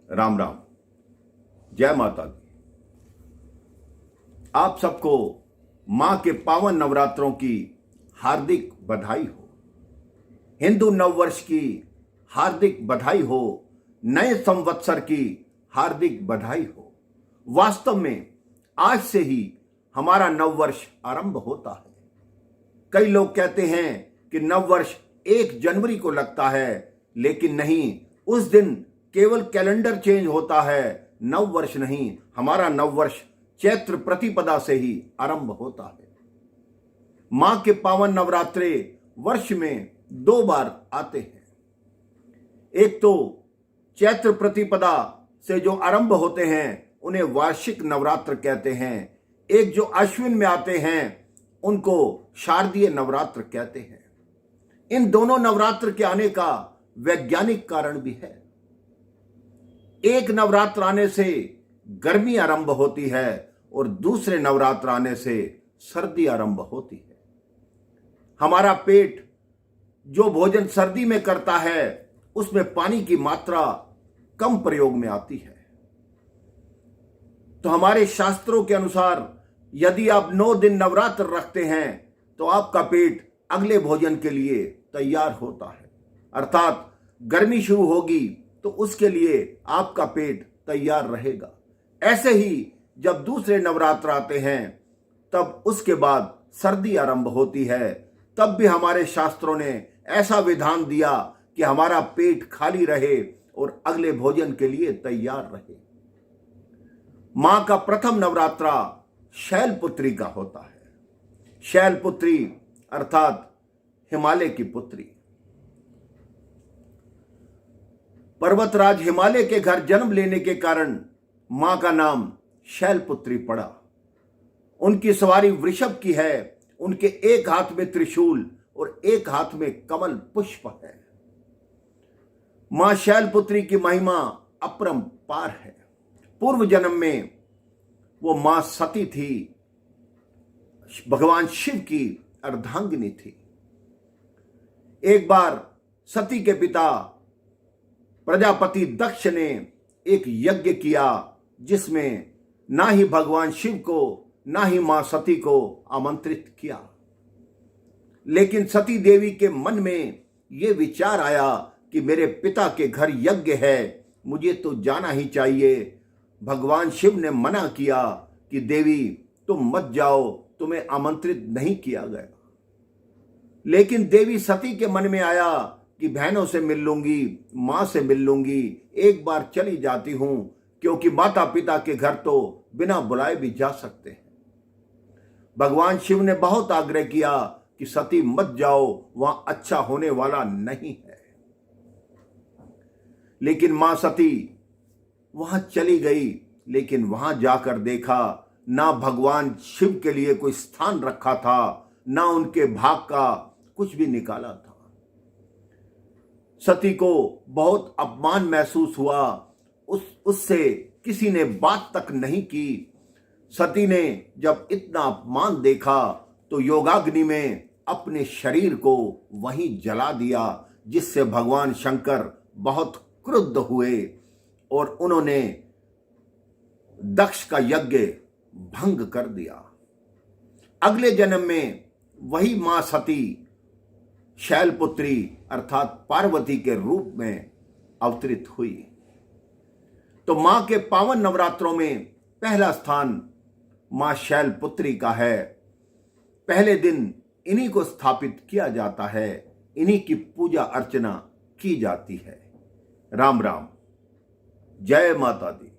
राम राम, जय माता दी। आप सबको मां के पावन नवरात्रों की हार्दिक बधाई हो। हिंदू नववर्ष की हार्दिक बधाई हो। नए संवत्सर की हार्दिक बधाई हो। वास्तव में आज से ही हमारा नववर्ष आरंभ होता है। कई लोग कहते हैं कि नववर्ष 1 जनवरी को लगता है, लेकिन नहीं, उस दिन केवल कैलेंडर चेंज होता है, नववर्ष नहीं। हमारा नववर्ष चैत्र प्रतिपदा से ही आरंभ होता है। मां के पावन नवरात्रे वर्ष में 2 बार आते हैं। एक तो चैत्र प्रतिपदा से जो आरंभ होते हैं उन्हें वार्षिक नवरात्र कहते हैं। एक जो अश्विन में आते हैं उनको शारदीय नवरात्र कहते हैं। इन दोनों नवरात्र के आने का वैज्ञानिक कारण भी है। एक नवरात्र आने से गर्मी आरंभ होती है और दूसरे नवरात्र आने से सर्दी आरंभ होती है। हमारा पेट जो भोजन सर्दी में करता है उसमें पानी की मात्रा कम प्रयोग में आती है। तो हमारे शास्त्रों के अनुसार यदि आप 9 दिन नवरात्र रखते हैं तो आपका पेट अगले भोजन के लिए तैयार होता है। अर्थात गर्मी शुरू होगी तो उसके लिए आपका पेट तैयार रहेगा। ऐसे ही जब दूसरे नवरात्र आते हैं तब उसके बाद सर्दी आरंभ होती है। तब भी हमारे शास्त्रों ने ऐसा विधान दिया कि हमारा पेट खाली रहे और अगले भोजन के लिए तैयार रहे। मां का प्रथम नवरात्रा शैलपुत्री का होता है। शैलपुत्री अर्थात हिमालय की पुत्री। पर्वतराज हिमालय के घर जन्म लेने के कारण मां का नाम शैलपुत्री पड़ा। उनकी सवारी वृषभ की है। उनके एक हाथ में त्रिशूल और एक हाथ में कमल पुष्प है। मां शैलपुत्री की महिमा अपरंपार है। पूर्व जन्म में वो मां सती थी, भगवान शिव की अर्धांगिनी थी। एक बार सती के पिता प्रजापति दक्ष ने एक यज्ञ किया जिसमें ना ही भगवान शिव को ना ही मां सती को आमंत्रित किया। लेकिन सती देवी के मन में यह विचार आया कि मेरे पिता के घर यज्ञ है, मुझे तो जाना ही चाहिए। भगवान शिव ने मना किया कि देवी तुम मत जाओ, तुम्हें आमंत्रित नहीं किया गया। लेकिन देवी सती के मन में आया कि बहनों से मिल लूंगी, मां से मिल लूंगी, एक बार चली जाती हूं, क्योंकि माता पिता के घर तो बिना बुलाए भी जा सकते हैं। भगवान शिव ने बहुत आग्रह किया कि सती मत जाओ, वहां अच्छा होने वाला नहीं है। लेकिन मां सती वहां चली गई। लेकिन वहां जाकर देखा ना भगवान शिव के लिए कोई स्थान रखा था, ना उनके भाग का कुछ भी निकाला था। सती को बहुत अपमान महसूस हुआ। उससे किसी ने बात तक नहीं की। सती ने जब इतना अपमान देखा तो योगाग्नि में अपने शरीर को वहीं जला दिया, जिससे भगवान शंकर बहुत क्रुद्ध हुए और उन्होंने दक्ष का यज्ञ भंग कर दिया। अगले जन्म में वही मां सती शैलपुत्री अर्थात पार्वती के रूप में अवतरित हुई। तो मां के पावन नवरात्रों में पहला स्थान मां शैलपुत्री का है। पहले दिन इन्हीं को स्थापित किया जाता है, इन्हीं की पूजा अर्चना की जाती है। राम राम, जय माता दी।